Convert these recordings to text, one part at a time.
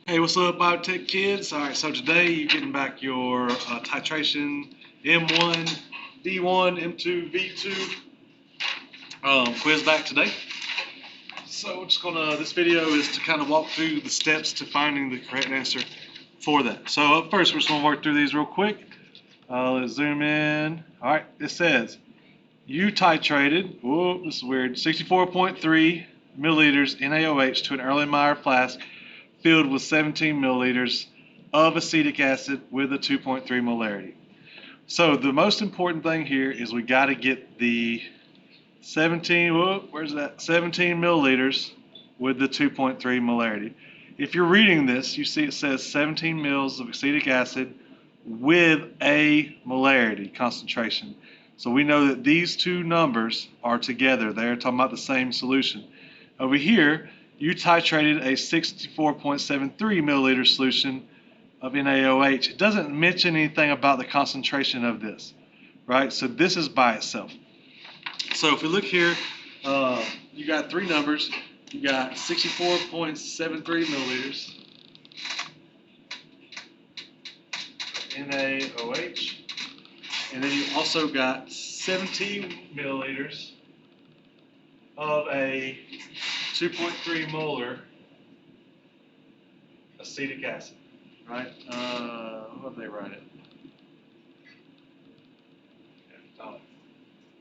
Hey, what's up, Biotech kids? All right, so today you're getting back your titration M1V1 M2V2 quiz back today. So we're just this video is to kind of walk through the steps to finding the correct answer for that. So up first, we're just gonna work through these real quick. Let's zoom in. All right, it says you titrated, whoa, this is weird, 64.3 milliliters NaOH to an Erlenmeyer flask filled with 17 milliliters of acetic acid with a 2.3 molarity. So the most important thing here is we got to get the 17, where's that? 17 milliliters with the 2.3 molarity. If you're reading this, you see it says 17 mils of acetic acid with a molarity concentration. So we know that these two numbers are together. They're talking about the same solution. Over here, you titrated a 64.73 milliliter solution of NaOH. It doesn't mention anything about the concentration of this, right? So this is by itself. So if we look here, you got three numbers. You got 64.73 milliliters NaOH, and then you also got 17 milliliters of a 2.3 molar acetic acid, right? What did they write it?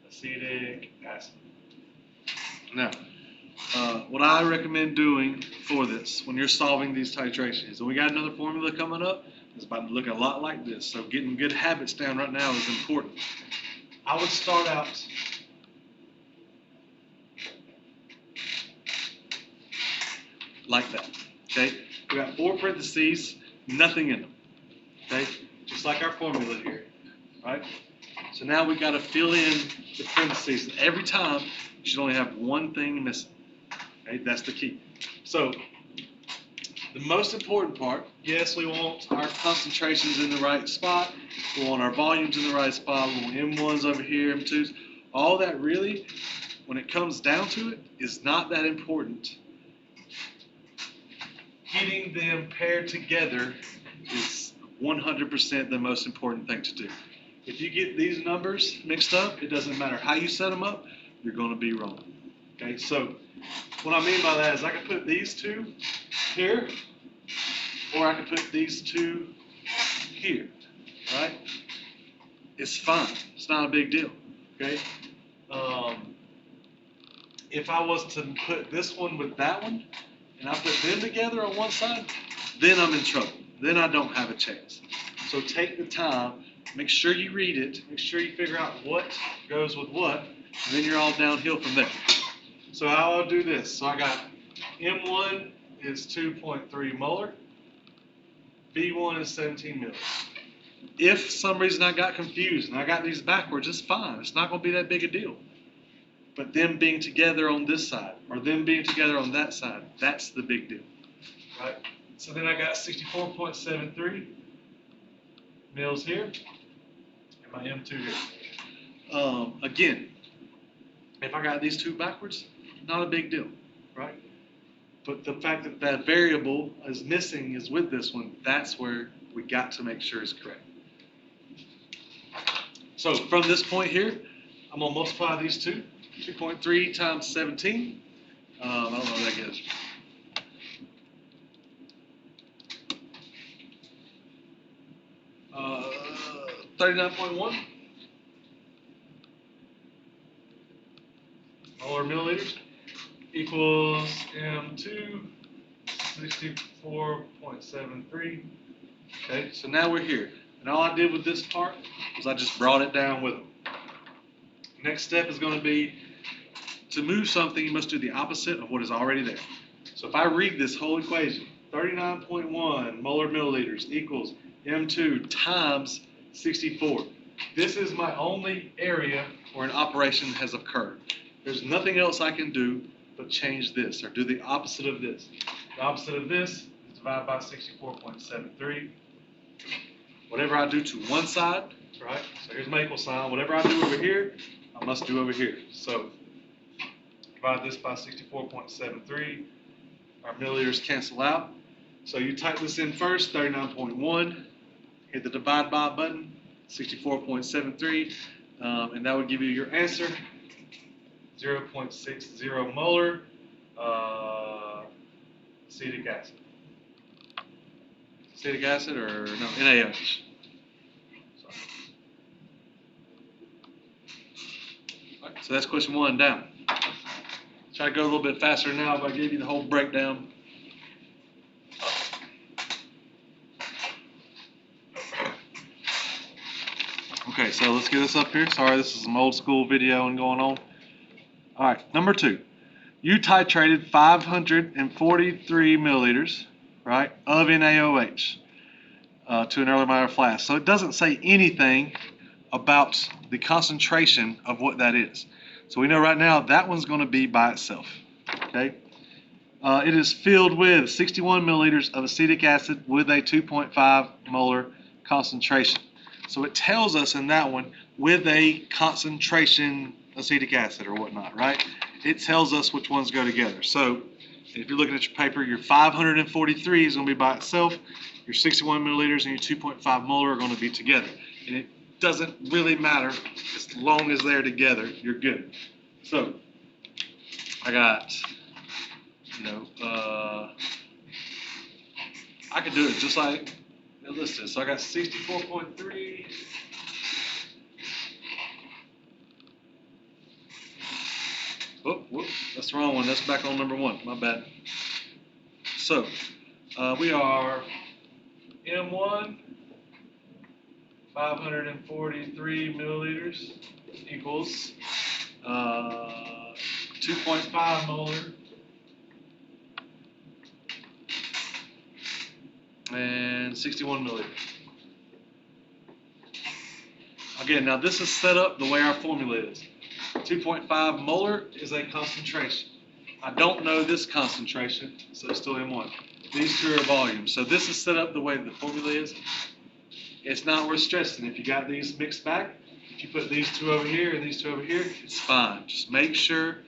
Acetic acid. Now, what I recommend doing for this when you're solving these titrations, and we got another formula coming up, it's about to look a lot like this. So getting good habits down right now is important. I would start out like that, okay? We got four parentheses, nothing in them, okay? Just like our formula here, right? So now we got to fill in the parentheses. And every time, you should only have one thing missing, okay? That's the key. So the most important part, yes, we want our concentrations in the right spot. We want our volumes in the right spot. We want M1s over here, M2s. All that really, when it comes down to it, is not that important. Getting them paired together is 100% the most important thing to do. If you get these numbers mixed up, it doesn't matter how you set them up, you're going to be wrong. Okay, so what I mean by that is I can put these two here, or I can put these two here, right? It's fine. It's not a big deal, okay? If I was to put this one with that one, and I put them together on one side, then I'm in trouble. Then I don't have a chance. So take the time, make sure you read it, make sure you figure out what goes with what, and then you're all downhill from there. So I'll do this. So I got M1 is 2.3 molar, V1 is 17 mils. If some reason I got confused and I got these backwards, it's fine. It's not going to be that big a deal. But them being together on this side or them being together on that side, that's the big deal, right? So then I got 64.73 mils here and my M2 here. Again, if I got these two backwards, not a big deal, right? But the fact that that variable is missing is with this one, that's where we got to make sure it's correct. So from this point here, I'm going to multiply these two. 2.3 times 17. I don't know what that gives. Uh, 39.1 molar milliliters equals M2 64.73. Okay, so now we're here. And all I did with this part was I just brought it down with them. Next step is going to be to move something, you must do the opposite of what is already there. So if I read this whole equation, 39.1 molar milliliters equals M2 times 64. This is my only area where an operation has occurred. There's nothing else I can do but change this or do the opposite of this. The opposite of this is divided by 64.73. Whatever I do to one side, right? So here's my equal sign. Whatever I do over here, I must do over here. So divide this by 64.73. Our milliliters cancel out. So you type this in first, 39.1, hit the divide by button, 64.73, and that would give you your answer, 0.60 molar acetic acid. Acetic acid or no, NaOH. Sorry. All right, so that's question 1 down. Try to go a little bit faster now if I gave you the whole breakdown. Okay, so let's get this up here. Sorry, this is some old school video and going on. All right, number 2. You titrated 543 milliliters, right, of NaOH to an early minor flask. So it doesn't say anything about the concentration of what that is. So we know right now that one's going to be by itself. Okay. It is filled with 61 milliliters of acetic acid with a 2.5 molar concentration. So it tells us in that one with a concentration acetic acid or whatnot, right? It tells us which ones go together. So if you're looking at your paper, your 543 is going to be by itself. Your 61 milliliters and your 2.5 molar are going to be together. And it doesn't really matter as long as they're together, you're good. So I got, I could do it just like it listed. So I got 64.3. Whoop, that's the wrong one. That's back on number 1. My bad. So we are M1, 543 milliliters equals 2.5 molar and 61 milliliters. Again, now this is set up the way our formula is. 2.5 molar is a concentration. I don't know this concentration, so it's still M1. These two are volumes. So this is set up the way the formula is. It's not worth stressing. If you got these mixed back, if you put these two over here and these two over here, it's fine. Just make sure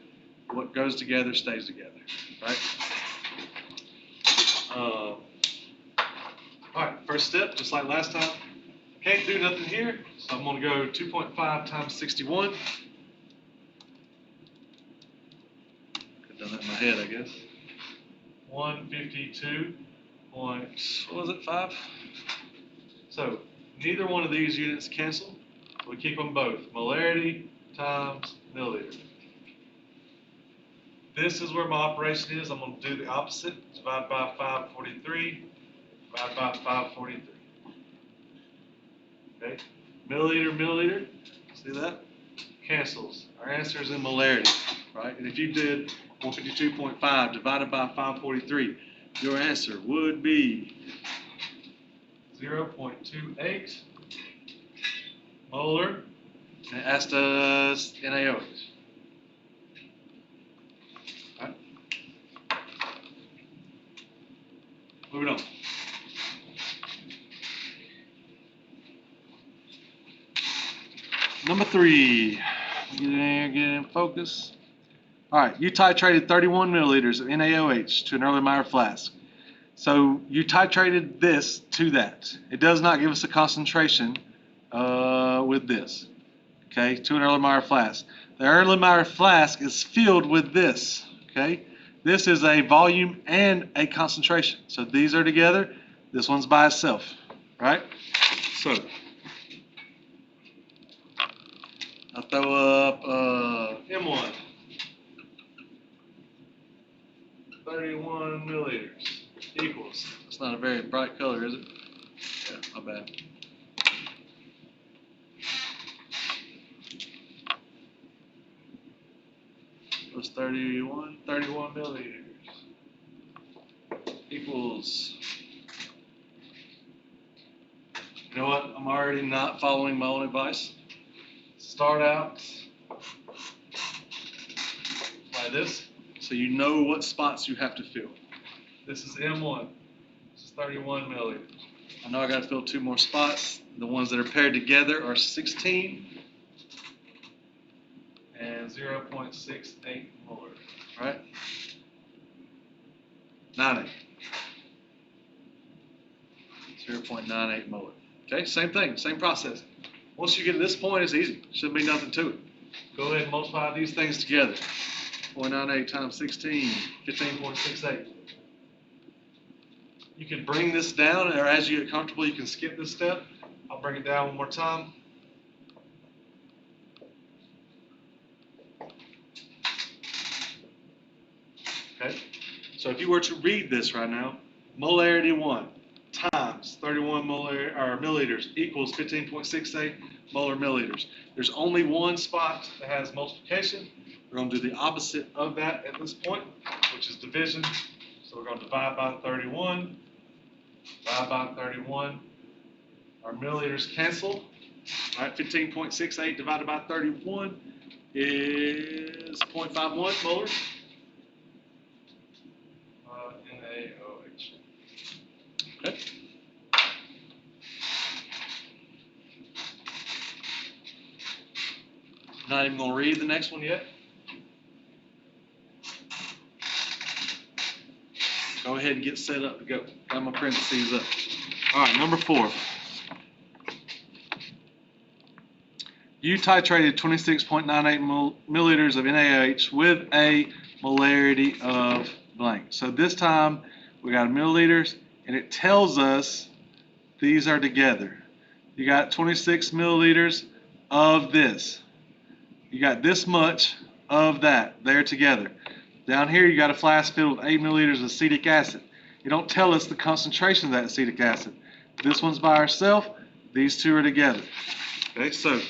what goes together stays together, right? All right, first step, just like last time. Can't do nothing here, so I'm going to go 2.5 times 61. Could have done that in my head, I guess. 152 point, what was it, 5? So neither one of these units cancel. We keep them both, molarity times milliliter. This is where my operation is. I'm going to do the opposite. Divide by 543, divide by 543. Okay, milliliter, see that? Cancels. Our answer is in molarity, right? And if you did 152.5 divided by 543, your answer would be 0.28 molar, and it asked us NaOH. All right. Moving on. Number 3, get in there, get in focus. All right, you titrated 31 milliliters of NaOH to an early minor flask. So you titrated this to that. It does not give us a concentration with this, okay, to an early minor flask. The early minor flask is filled with this, okay. This is a volume and a concentration. So these are together. This one's by itself, right? So I'll throw up M1, 31 milliliters equals. It's not a very bright color, is it? Yeah, my bad. It was 31 milliliters equals. You know what? I'm already not following my own advice. Start out like this, so you know what spots you have to fill. This is M1. This is 31 milliliters. I know I got to fill 2 more spots. The ones that are paired together are 16 and 0.68 molar. Right? 90. 0.98 molar. Okay, same thing, same process. Once you get to this point, it's easy. Shouldn't be nothing to it. Go ahead and multiply these things together. 0.98 times 16, 15.68. You can bring this down, or as you get comfortable, you can skip this step. I'll bring it down one more time. Okay, so if you were to read this right now, molarity 1 times 31 milliliters equals 15.68 molar milliliters. There's only one spot that has multiplication. We're going to do the opposite of that at this point, which is division. So we're going to divide by 31. Divide by 31. Our milliliters cancel. All right, 15.68 divided by 31 is 0.51 molar. NaOH. Okay. Not even going to read the next one yet. Go ahead and get set up to go. Got my parentheses up. All right, number 4. You titrated 26.98 milliliters of NaOH with a molarity of blank. So this time we got milliliters, and it tells us these are together. You got 26 milliliters of this. You got this much of that. They're together. Down here you got a flask filled with 8 milliliters of acetic acid. You don't tell us the concentration of that acetic acid. This one's by itself. These two are together. Okay, so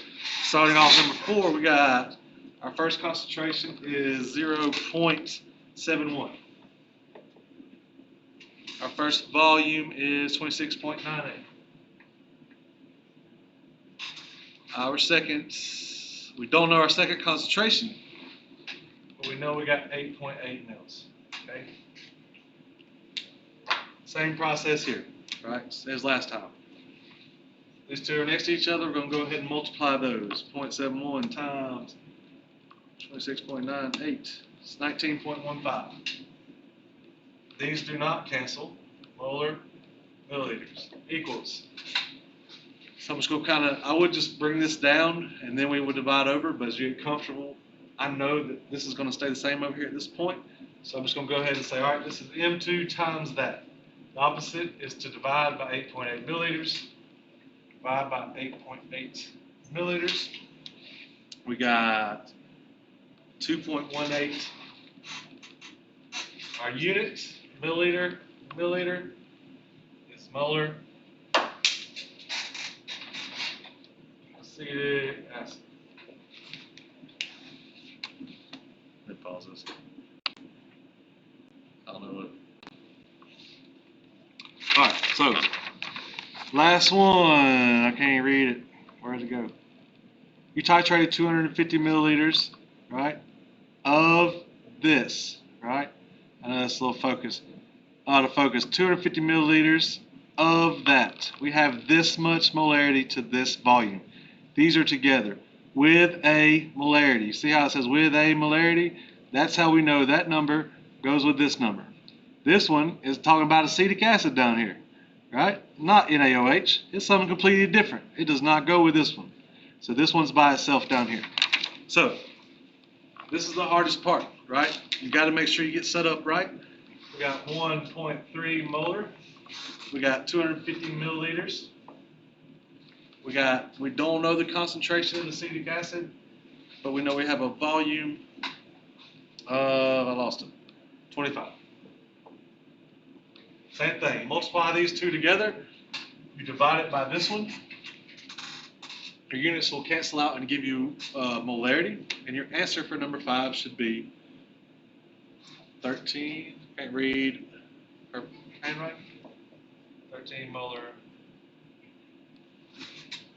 starting off number 4, we got our first concentration is 0.71. Our first volume is 26.98. Our second, we don't know our second concentration, but we know we got 8.8 mils. Okay. Same process here, right, as last time. These two are next to each other. We're going to go ahead and multiply those. 0.71 times 26.98. It's 19.15. These do not cancel. Molar milliliters equals. So I'm just going to I would just bring this down and then we would divide over, but as you get comfortable, I know that this is going to stay the same over here at this point. So I'm just going to go ahead and say, all right, this is M2 times that. The opposite is to divide by 8.8 milliliters. Divide by 8.8 milliliters. We got 2.18. Our unit, milliliter is molar acetic acid. Let me pause this. I don't know what. All right, so last one. I can't read it. Where did it go? You titrated 250 milliliters, right, of this, right? I know that's a little focus. Out of focus. 250 milliliters of that. We have this much molarity to this volume. These are together with a molarity. See how it says with a molarity? That's how we know that number goes with this number. This one is talking about acetic acid down here, right? Not NaOH. It's something completely different. It does not go with this one. So this one's by itself down here. So this is the hardest part, right? You got to make sure you get set up right. We got 1.3 molar. We got 250 milliliters. We don't know the concentration of acetic acid, but we know we have a volume of, I lost it, 25. Same thing. Multiply these two together. You divide it by this one. Your units will cancel out and give you molarity, and your answer for number 5 should be 13. Can't read her handwriting. 13 molar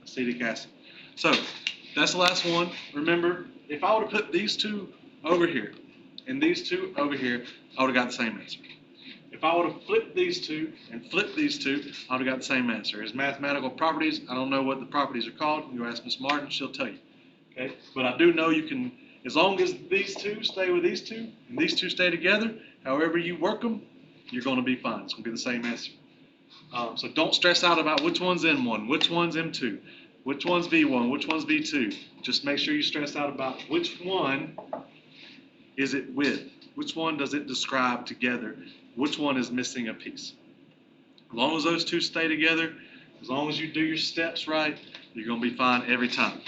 acetic acid. So that's the last one. Remember, if I would have put these two over here and these two over here, I would have got the same answer. If I would have flipped these two and flipped these two, I would have got the same answer. As mathematical properties, I don't know what the properties are called. You ask Miss Martin, she'll tell you. Okay? But I do know you can, as long as these two stay with these two and these two stay together, however you work them, you're going to be fine. It's going to be the same answer. So don't stress out about which one's M1, which one's M2, which one's V1, which one's V2. Just make sure you stress out about which one is it with, which one does it describe together, which one is missing a piece. As long as those two stay together, as long as you do your steps right, you're going to be fine every time.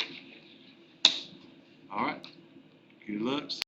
All right, good luck.